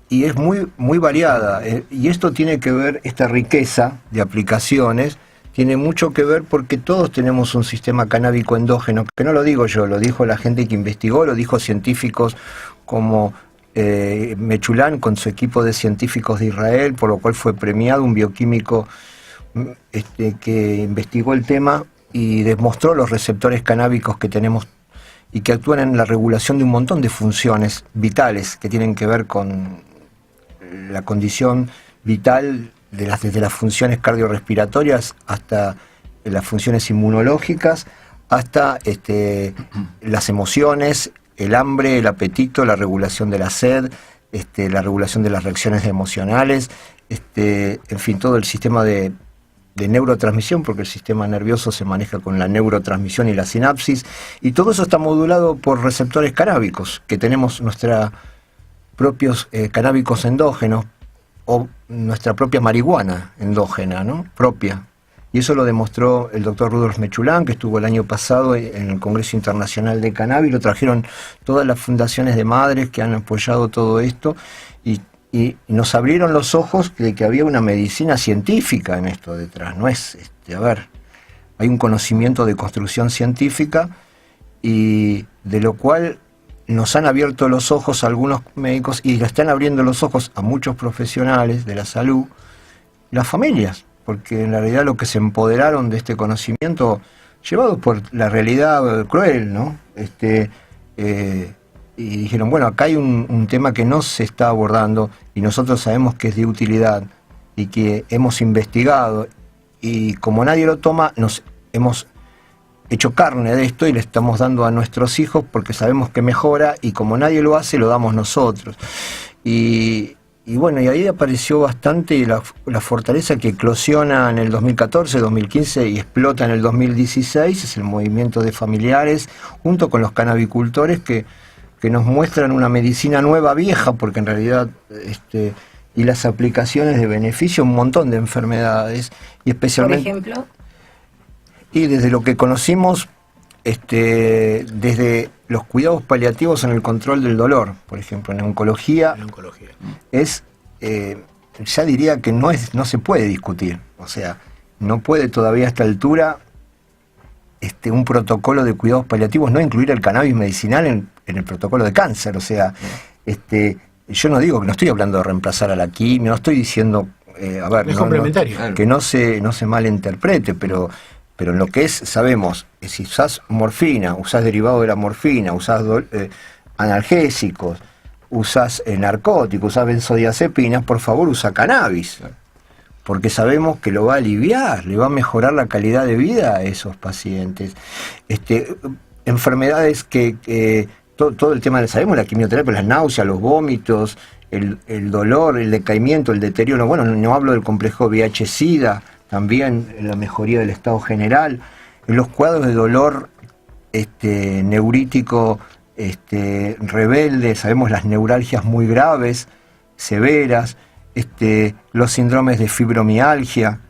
y es muy variada, y esto tiene que ver, esta riqueza de aplicaciones, tiene mucho que ver porque todos tenemos un sistema canábico endógeno, que no lo digo yo, lo dijo la gente que investigó, lo dijo científicos como Mechulán con su equipo de científicos de Israel, por lo cual fue premiado, un bioquímico que investigó el tema y demostró los receptores canábicos que tenemos y que actúan en la regulación de un montón de funciones vitales que tienen que ver con la condición vital desde las funciones cardiorrespiratorias hasta las funciones inmunológicas, hasta las emociones, el hambre, el apetito, la regulación de la sed, la regulación de las reacciones emocionales, en fin, todo el sistema de neurotransmisión, porque el sistema nervioso se maneja con la neurotransmisión y la sinapsis, y todo eso está modulado por receptores canábicos, que tenemos nuestros propios canábicos endógenos, o nuestra propia marihuana endógena, ¿no? Propia. Y eso lo demostró el doctor Rudolf Mechulán, que estuvo el año pasado en el Congreso Internacional de Cannabis. Lo trajeron todas las fundaciones de madres que han apoyado todo esto, y nos abrieron los ojos de que había una medicina científica en esto detrás. No es, hay un conocimiento de construcción científica, y de lo cual nos han abierto los ojos a algunos médicos, y le están abriendo los ojos a muchos profesionales de la salud, las familias, porque en la realidad lo que se empoderaron de este conocimiento, llevados por la realidad cruel, ¿no? Y dijeron, bueno, acá hay un tema que no se está abordando, y nosotros sabemos que es de utilidad, y que hemos investigado, y como nadie lo toma, nos hemos hecho carne de esto y le estamos dando a nuestros hijos porque sabemos que mejora, y como nadie lo hace, lo damos nosotros. Y bueno, y ahí apareció bastante la fortaleza que eclosiona en el 2014, 2015 y explota en el 2016, es el movimiento de familiares, junto con los cannabicultores que nos muestran una medicina nueva, vieja, porque en realidad, y las aplicaciones de beneficio, un montón de enfermedades, y especialmente... Por ejemplo... Y desde lo que conocimos, desde los cuidados paliativos en el control del dolor, por ejemplo, en oncología, es, ya diría que no se puede discutir. O sea, no puede todavía a esta altura un protocolo de cuidados paliativos no incluir el cannabis medicinal en el protocolo de cáncer. O sea, yo no digo que no estoy hablando de reemplazar a la quimio, no estoy diciendo, es complementario. Que no se malinterprete, pero en lo que es, sabemos, si usás morfina, usás derivado de la morfina, usás analgésicos, usás narcóticos, usás benzodiazepinas, por favor usa cannabis, porque sabemos que lo va a aliviar, le va a mejorar la calidad de vida a esos pacientes. Enfermedades que todo el tema, sabemos, la quimioterapia, las náuseas, los vómitos, el dolor, el decaimiento, el deterioro, bueno, no hablo del complejo VIH-Sida, también la mejoría del estado general, en los cuadros de dolor neurítico rebelde, sabemos las neuralgias muy graves, severas, los síndromes de fibromialgia,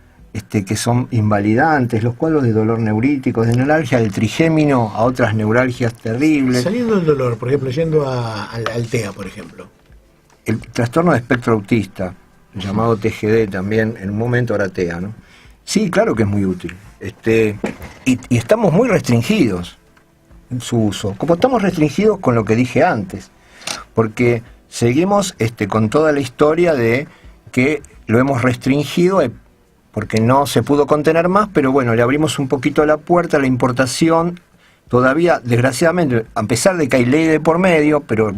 que son invalidantes, los cuadros de dolor neurítico, de neuralgia del trigémino a otras neuralgias terribles. Saliendo del dolor, por ejemplo, yendo al TEA, por ejemplo. El trastorno de espectro autista, llamado TGD también, en un momento ahora TEA, ¿no? Sí, claro que es muy útil. Y estamos muy restringidos en su uso, como estamos restringidos con lo que dije antes, porque seguimos con toda la historia de que lo hemos restringido porque no se pudo contener más, pero bueno, le abrimos un poquito la puerta a la importación, todavía, desgraciadamente, a pesar de que hay ley de por medio, pero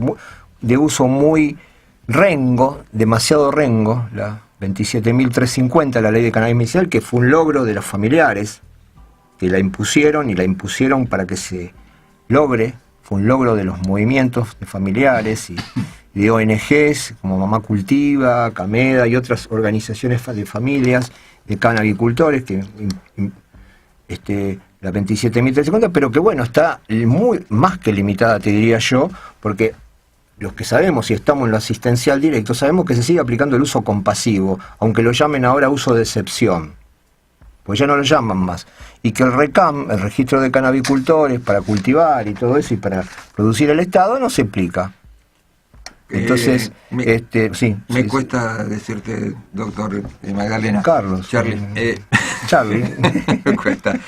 de uso muy rengo, demasiado rengo, la 27.350, la ley de cannabis medicinal, que fue un logro de los familiares, que la impusieron, y la impusieron para que se logre, fue un logro de los movimientos de familiares, y de ONGs como Mamá Cultiva, Cameda y otras organizaciones de familias de canabicultores, que la 27.350, pero que bueno, está muy más que limitada, te diría yo, porque los que sabemos y estamos en lo asistencial directo, sabemos que se sigue aplicando el uso compasivo, aunque lo llamen ahora uso de excepción, pues ya no lo llaman más, y que el RECAM, el registro de canabicultores para cultivar y todo eso y para producir el Estado, no se aplica. Entonces, me cuesta decirte, doctor Magdalena. Carlos. Charlie. Charlie. Me cuesta.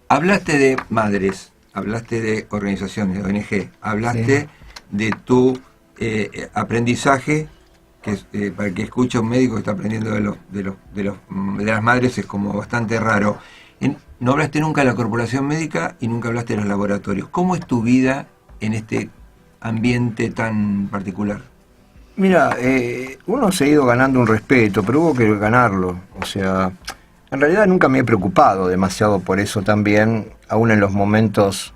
Hablaste de madres, hablaste de organizaciones, de ONG, hablaste de tu aprendizaje, que para el que escucha un médico que está aprendiendo de las madres es como bastante raro. No hablaste nunca de la corporación médica y nunca hablaste de los laboratorios. ¿Cómo es tu vida en este ambiente tan particular? Mira, uno se ha ido ganando un respeto, pero hubo que ganarlo. O sea, en realidad nunca me he preocupado demasiado por eso también, aún en los momentos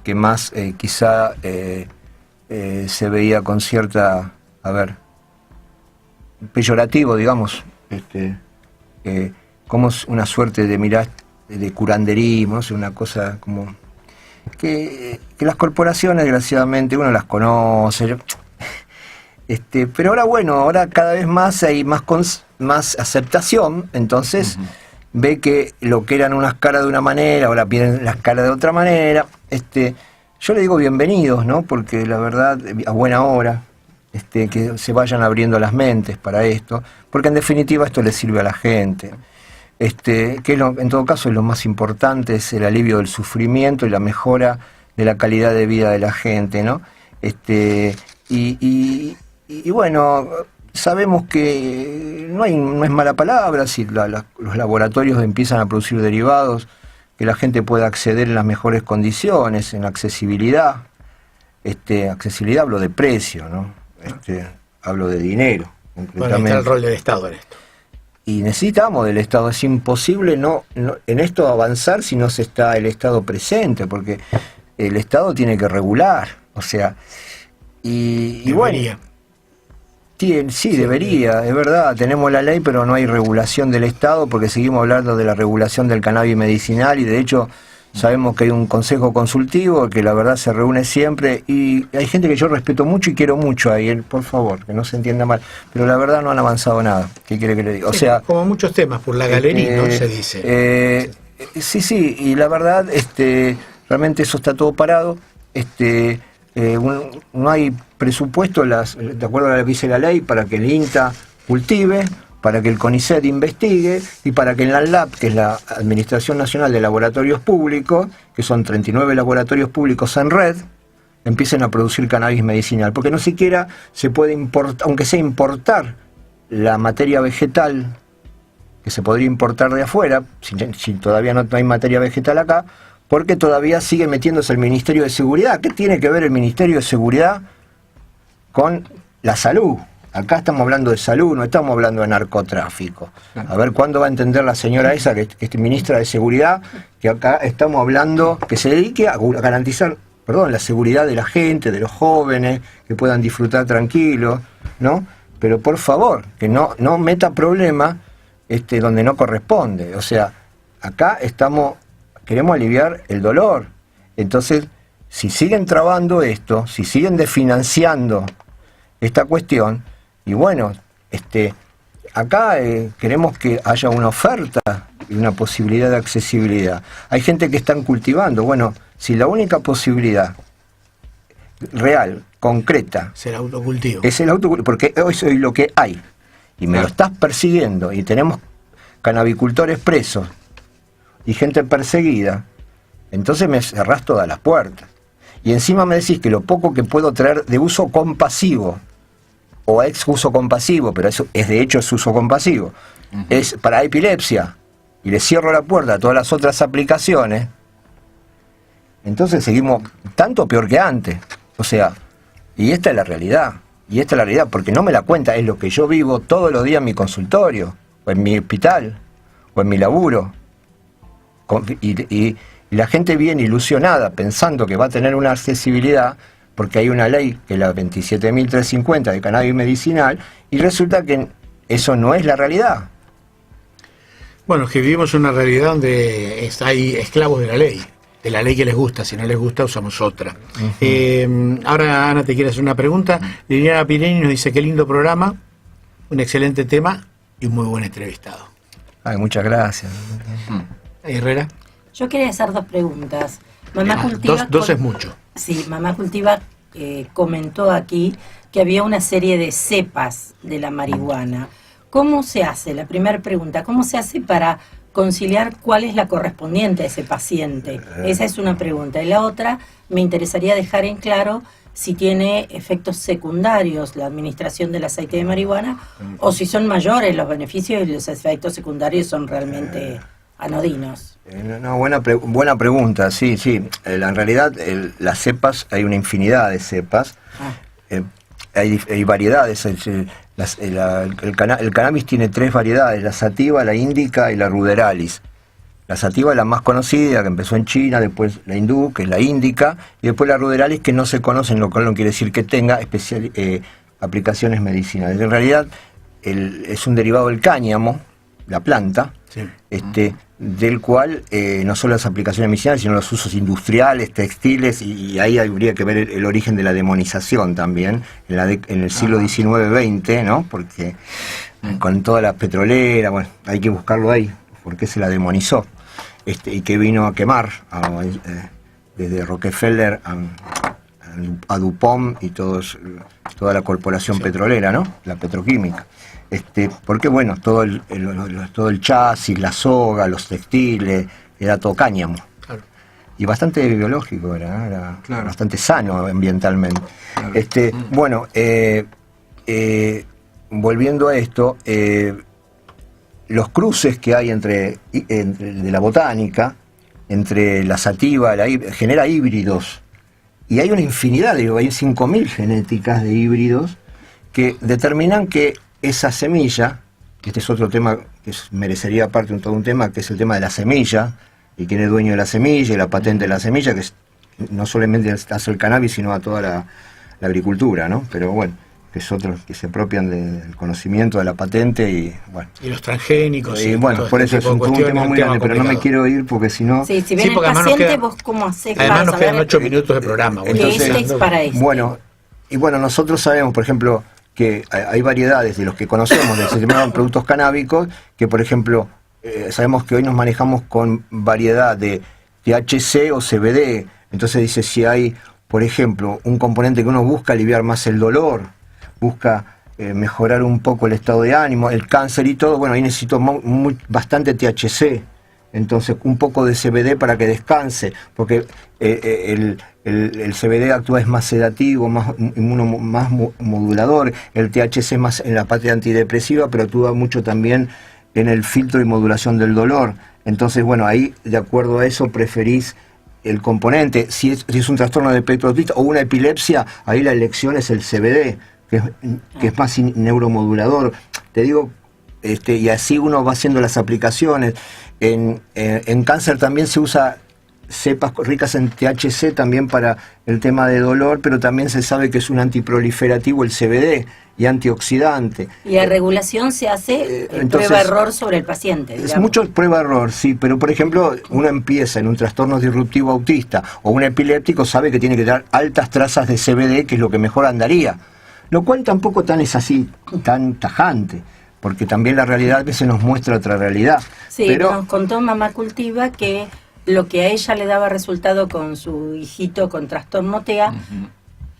que más quizá se veía con cierta, peyorativo, digamos, como es una suerte de mirar de curanderismo, no sé, una cosa como que las corporaciones, desgraciadamente, uno las conoce, pero ahora bueno, ahora cada vez más hay más aceptación, entonces ve que lo que eran unas caras de una manera, ahora vienen las caras de otra manera. Yo le digo bienvenidos, ¿no? Porque la verdad, a buena hora, que se vayan abriendo las mentes para esto, porque en definitiva esto le sirve a la gente. Que en todo caso es lo más importante, es el alivio del sufrimiento y la mejora de la calidad de vida de la gente, ¿no? Y bueno, sabemos que no es mala palabra si los laboratorios empiezan a producir derivados, que la gente pueda acceder en las mejores condiciones, en accesibilidad. Accesibilidad hablo de precio, ¿no? Hablo de dinero. Bueno, está el rol del Estado en esto. Y necesitamos del Estado, es imposible no en esto avanzar si no se está el Estado presente, porque el Estado tiene que regular, o sea, y bueno, sí, debería, es verdad, tenemos la ley, pero no hay regulación del Estado, porque seguimos hablando de la regulación del cannabis medicinal, y de hecho sabemos que hay un consejo consultivo que la verdad se reúne siempre, y hay gente que yo respeto mucho y quiero mucho ahí, por favor, que no se entienda mal, pero la verdad no han avanzado nada. ¿Qué quiere que le diga? O sea, como muchos temas por la galería, ¿no? Se dice. Sí, y la verdad, realmente eso está todo parado. No hay presupuesto, de acuerdo a lo que dice la ley, para que el INTA cultive, para que el CONICET investigue y para que en la ANLAP, que es la Administración Nacional de Laboratorios Públicos, que son 39 laboratorios públicos en red, empiecen a producir cannabis medicinal. Porque no siquiera se puede importar, aunque sea importar la materia vegetal, que se podría importar de afuera, si todavía no hay materia vegetal acá, porque todavía sigue metiéndose el Ministerio de Seguridad. ¿Qué tiene que ver el Ministerio de Seguridad con la salud? Acá estamos hablando de salud, no estamos hablando de narcotráfico. A ver cuándo va a entender la señora esa, que es ministra de Seguridad, que acá estamos hablando, que se dedique a garantizar, la seguridad de la gente, de los jóvenes, que puedan disfrutar tranquilos, ¿no? Pero por favor, que no meta problema donde no corresponde. O sea, acá queremos aliviar el dolor. Entonces, si siguen trabando esto, si siguen desfinanciando esta cuestión, y bueno, acá queremos que haya una oferta y una posibilidad de accesibilidad. Hay gente que están cultivando. Bueno, si la única posibilidad real, concreta, es el autocultivo. Es el autocultivo, porque hoy soy lo que hay. Y me lo estás persiguiendo, y tenemos canabicultores presos y gente perseguida, entonces me cerrás todas las puertas. Y encima me decís que lo poco que puedo traer de uso compasivo, o ex uso compasivo, pero eso es de hecho es uso compasivo, es para epilepsia, y le cierro la puerta a todas las otras aplicaciones, entonces seguimos tanto peor que antes. O sea, y esta es la realidad, porque no me la cuenta, es lo que yo vivo todos los días en mi consultorio, o en mi hospital, o en mi laburo, y la gente viene ilusionada pensando que va a tener una accesibilidad, porque hay una ley, que es la 27.350 de cannabis medicinal, y resulta que eso no es la realidad. Bueno, es que vivimos una realidad donde hay esclavos de la ley que les gusta. Si no les gusta, usamos otra. Ahora, Ana, te quiere hacer una pregunta. Liliana Pireni nos dice: qué lindo programa, un excelente tema y un muy buen entrevistado. Ay, muchas gracias. Herrera. Yo quería hacer 2 preguntas. Mamá Cultiva... Dos es mucho. Sí, Mamá Cultiva comentó aquí que había una serie de cepas de la marihuana. ¿Cómo se hace? La primera pregunta, ¿cómo se hace para conciliar cuál es la correspondiente a ese paciente? Esa es una pregunta. Y la otra, me interesaría dejar en claro si tiene efectos secundarios la administración del aceite de marihuana o si son mayores los beneficios y los efectos secundarios son realmente anodinos. No, buena pregunta, sí. En realidad, las cepas, hay una infinidad de cepas. Hay variedades. El cannabis tiene 3 variedades: la sativa, la índica y la ruderalis. La sativa es la más conocida, que empezó en China, después la hindú, que es la índica, y después la ruderalis, que no se conocen, lo cual no quiere decir que tenga aplicaciones medicinales. En realidad es un derivado del cáñamo, la planta, sí. Del cual no solo las aplicaciones medicinales, sino los usos industriales, textiles, y ahí habría que ver el origen de la demonización también, en el siglo XIX-XX, ¿no? Porque con toda la petrolera, bueno, hay que buscarlo ahí, por qué se la demonizó, y que vino a quemar desde Rockefeller a DuPont y toda la corporación petrolera, ¿no? La petroquímica. Porque bueno, todo el chasis, la soga, los textiles, era todo cáñamo. Claro. Y bastante biológico era claro. Bastante sano ambientalmente. Claro. Bueno, volviendo a esto, los cruces que hay de la botánica, entre la sativa, genera híbridos. Y hay una infinidad, hay 5.000 genéticas de híbridos que determinan que esa semilla, que este es otro tema que merecería aparte todo un tema, que es el tema de la semilla, y quién es dueño de la semilla, y la patente de la semilla, que no solamente hace el cannabis, sino a toda la agricultura, ¿no? Pero bueno, que es otro que se apropian del conocimiento de la patente y bueno. Y los transgénicos. Y bueno, por eso es un tema muy grande, pero no me quiero ir porque si no... Sí, si viene el paciente, vos cómo hacés. Además nos quedan 8 minutos de programa. Entonces, para esto. Bueno, nosotros sabemos, por ejemplo, que hay variedades de los que conocemos del sistema de productos canábicos, que por ejemplo, sabemos que hoy nos manejamos con variedad de THC o CBD. Entonces dice, si hay, por ejemplo, un componente que uno busca aliviar más el dolor, busca mejorar un poco el estado de ánimo, el cáncer y todo, bueno, ahí necesito bastante THC. Entonces, un poco de CBD para que descanse, porque el CBD actúa es más sedativo, más modulador, el THC más en la parte antidepresiva, pero actúa mucho también en el filtro y modulación del dolor. Entonces, bueno, ahí, de acuerdo a eso, preferís el componente. Si es un trastorno de espectro autista o una epilepsia, ahí la elección es el CBD, que es más neuromodulador. Te digo, y así uno va haciendo las aplicaciones. En cáncer también se usa cepas ricas en THC también para el tema de dolor, pero también se sabe que es un antiproliferativo el CBD y antioxidante. Y la regulación se hace prueba-error sobre el paciente, digamos. Es mucho prueba-error, sí, pero por ejemplo, uno empieza en un trastorno disruptivo autista o un epiléptico, sabe que tiene que dar altas trazas de CBD, que es lo que mejor andaría, lo cual tampoco es así, tan tajante, porque también la realidad a veces nos muestra otra realidad. Sí, pero nos contó Mamá Cultiva que lo que a ella le daba resultado con su hijito con trastorno TEA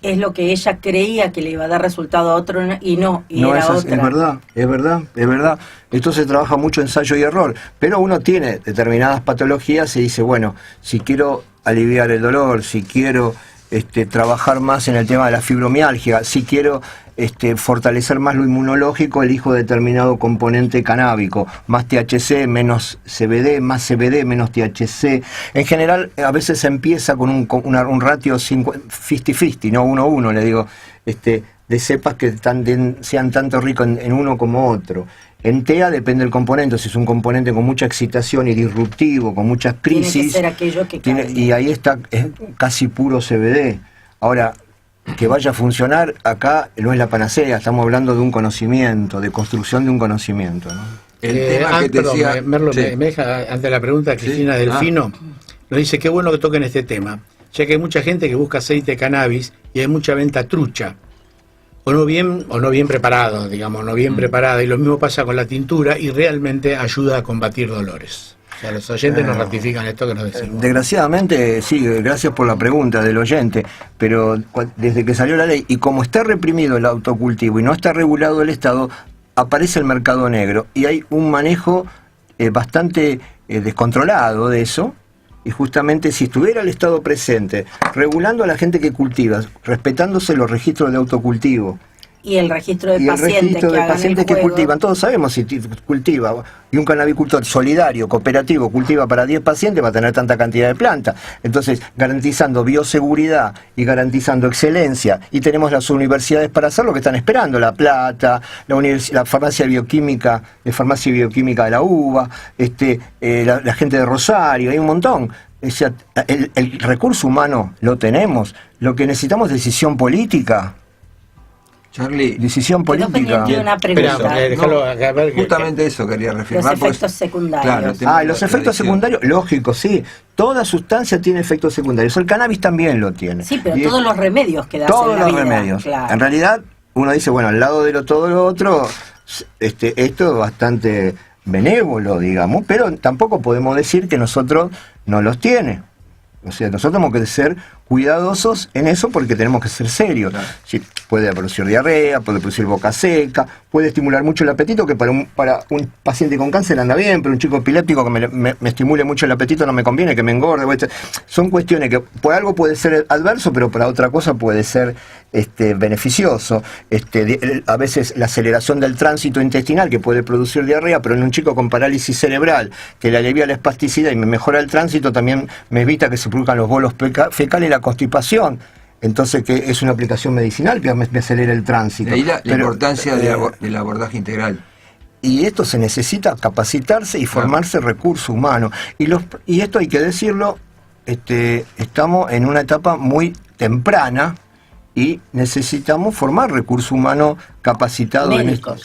es lo que ella creía que le iba a dar resultado a otro y no era otra. Es verdad. Esto se trabaja mucho ensayo y error, pero uno tiene determinadas patologías y dice, bueno, si quiero aliviar el dolor, si quiero trabajar más en el tema de la fibromialgia, si quiero fortalecer más lo inmunológico, elijo determinado componente canábico, más THC, menos CBD, más CBD, menos THC. En general, a veces se empieza con un ratio 50-50, no 1-1, le digo, de cepas que sean tanto ricos en uno como otro. En TEA depende del componente, si es un componente con mucha excitación y disruptivo, con muchas crisis, tiene que ser aquello que y ahí está, es casi puro CBD. Ahora, que vaya a funcionar acá no es la panacea, estamos hablando de un conocimiento, de construcción de un conocimiento, ¿no? El tema que te perdón, decía... Merlo, Sí. me deja, ante la pregunta de Cristina Sí. Delfino, nos dice, qué bueno que toquen este tema, ya que hay mucha gente que busca aceite de cannabis y hay mucha venta trucha, o no bien preparado, digamos, no bien preparada, y lo mismo pasa con la tintura y realmente ayuda a combatir dolores. O sea, los oyentes nos ratifican esto que nos decimos. Desgraciadamente, sí, gracias por la pregunta del oyente, pero desde que salió la ley, y como está reprimido el autocultivo y no está regulado el Estado, aparece el mercado negro y hay un manejo bastante descontrolado de eso. Y justamente si estuviera el Estado presente, regulando a la gente que cultiva, respetándose los registros de autocultivo, Y el registro de y el pacientes registro que de hagan pacientes el que juego. cultivan, todos sabemos si cultiva, y un canabicultor solidario, cooperativo, cultiva para 10 pacientes, va a tener tanta cantidad de plantas. Entonces, garantizando bioseguridad y garantizando excelencia, y tenemos las universidades para hacer lo que están esperando, La Plata, la farmacia bioquímica de la UBA, la gente de Rosario, hay un montón. O sea, el recurso humano lo tenemos, lo que necesitamos es decisión política. Charlie, Decisión Quedó política. pendiente una pregunta. Déjalo acá, a ver que- justamente eso quería Los reafirmar. porque- efectos secundarios. Claro, el tema de Los la efectos adicción. secundarios, lógico, sí. Toda sustancia tiene efectos secundarios. El cannabis también lo tiene. Sí, pero Y todos los remedios que das en todos la los vida, remedios. claro. En realidad, uno dice, bueno, al lado de todo lo otro, esto es bastante benévolo, digamos, pero tampoco podemos decir que nosotros no los tiene. O sea, nosotros tenemos que ser cuidadosos en eso porque tenemos que ser serios. Claro. Sí, puede producir diarrea, puede producir boca seca, puede estimular mucho el apetito, que para un paciente con cáncer anda bien, pero un chico epiléptico que me estimule mucho el apetito no me conviene, que me engorde. Son cuestiones que por algo puede ser adverso, pero para otra cosa puede ser beneficioso. A veces la aceleración del tránsito intestinal que puede producir diarrea, pero en un chico con parálisis cerebral que le alivia la espasticidad y me mejora el tránsito, también me evita que se produzcan los bolos fecales y la constipación. Entonces, que es una aplicación medicinal que me acelera el tránsito. De ahí la Pero, importancia del abordaje integral. y esto se necesita capacitarse y formarse recurso humano. Y esto hay que decirlo, estamos en una etapa muy temprana y necesitamos formar recurso humano capacitado Médicos.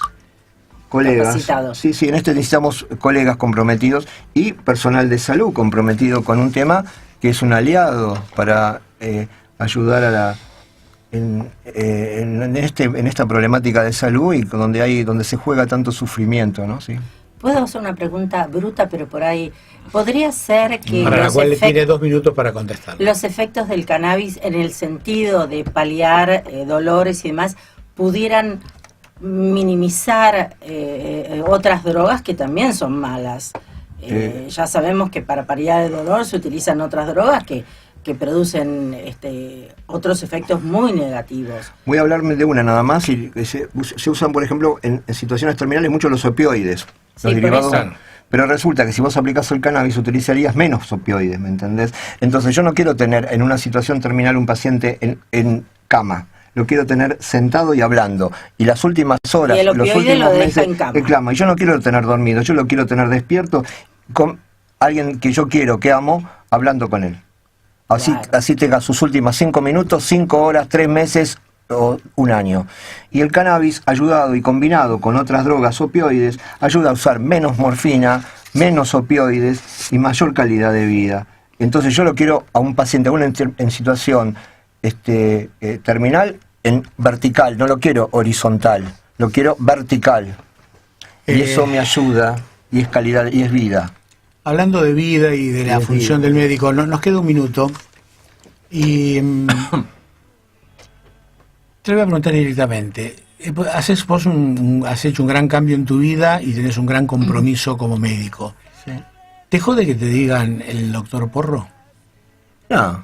colegas. Capacitados. Sí, en necesitamos colegas comprometidos y personal de salud comprometido con un tema que es un aliado para ayudar en esta problemática de salud y donde se juega tanto sufrimiento, ¿no? Sí. Puedo hacer una pregunta bruta, pero por ahí podría ser que para la cual le tiene 2 minutos para contestar. los efectos del cannabis en el sentido de paliar dolores y demás pudieran minimizar otras drogas que también son malas. Ya sabemos que para paliar el dolor se utilizan otras drogas que producen otros efectos muy negativos. Voy a hablarme de una nada más. Y se usan, por ejemplo, en situaciones terminales mucho los opioides. Sí, Los por derivados. eso. Pero resulta que si vos aplicás el cannabis utilizarías menos opioides, ¿me entendés? Entonces yo no quiero tener en una situación terminal un paciente en cama. Lo quiero tener sentado y hablando. Y las últimas horas, Y el los opioide últimos lo deja meses, en cama. Y yo no quiero tener dormido, yo lo quiero tener despierto con alguien que yo quiero, que amo, hablando con él. Así tenga sus últimas 5 minutos, 5 horas, 3 meses o un año. Y el cannabis, ayudado y combinado con otras drogas opioides, ayuda a usar menos morfina, menos opioides y mayor calidad de vida. Entonces yo lo quiero a un paciente, aún en situación terminal, en vertical, no lo quiero horizontal, lo quiero vertical. Y eso me ayuda, y es calidad, y es vida. Hablando de vida y de la función del médico, nos queda un minuto y te voy a preguntar directamente. Has hecho un gran cambio en tu vida y tenés un gran compromiso como médico. Sí. ¿Te jode que te digan el doctor Porro? No,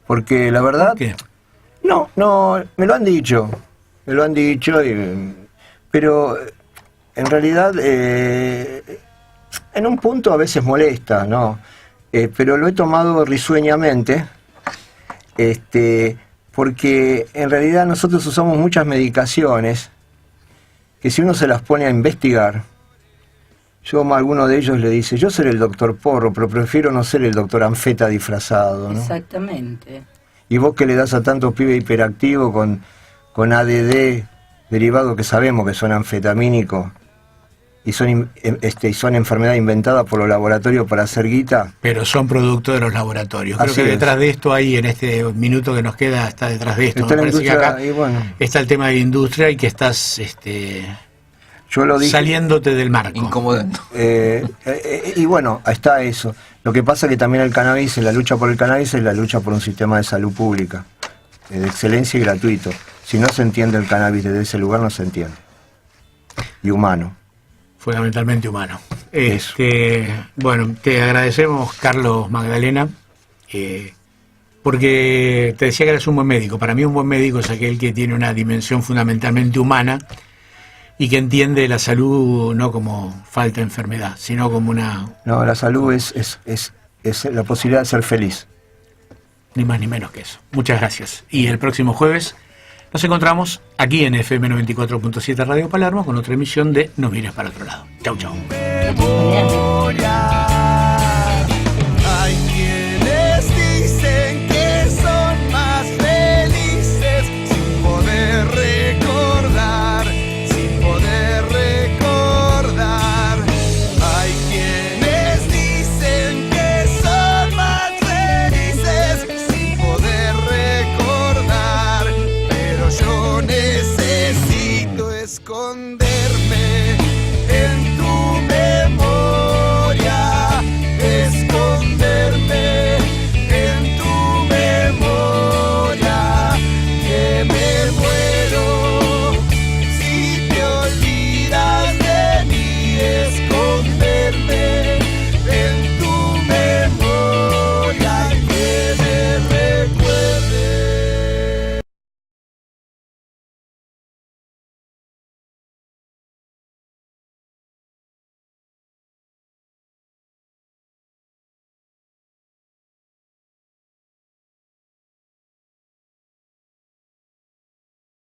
porque la verdad... ¿Por qué? No, me lo han dicho, pero en realidad en un punto a veces molesta, ¿no? Pero lo he tomado risueñamente, porque en realidad nosotros usamos muchas medicaciones que si uno se las pone a investigar, yo a alguno de ellos le dice, yo seré el doctor Porro, pero prefiero no ser el doctor Anfeta disfrazado, ¿no? Exactamente. Y vos que le das a tantos pibes hiperactivos con ADD derivado que sabemos que son anfetamínicos y son enfermedades inventadas por los laboratorios para hacer guita. Pero son producto de los laboratorios. Creo Así que es. detrás de esto, ahí en este minuto que nos queda, está detrás de esto. Está Me la parece que industria, acá y bueno, está el tema de la industria y que estás yo lo dije, saliéndote del marco. Incomodando. y bueno, está eso. Lo que pasa es que también el cannabis, la lucha por el cannabis es la lucha por un sistema de salud pública, de excelencia y gratuito. Si no se entiende el cannabis desde ese lugar, no se entiende. Y humano. Fundamentalmente humano. Eso. Bueno, te agradecemos, Carlos Magdalena, porque te decía que eres un buen médico. Para mí un buen médico es aquel que tiene una dimensión fundamentalmente humana y que entiende la salud no como falta de enfermedad, sino como una... No, la salud es la posibilidad de ser feliz. Ni más ni menos que eso. Muchas gracias. Y el próximo jueves nos encontramos aquí en FM 94.7 Radio Palermo con otra emisión de No mires para otro lado. Chau, chau. Hay quienes dicen que son más felices sin poder recordar, sin poder recordar. Hay quienes dicen que son más felices sin poder recordar, pero yo necesito esconder.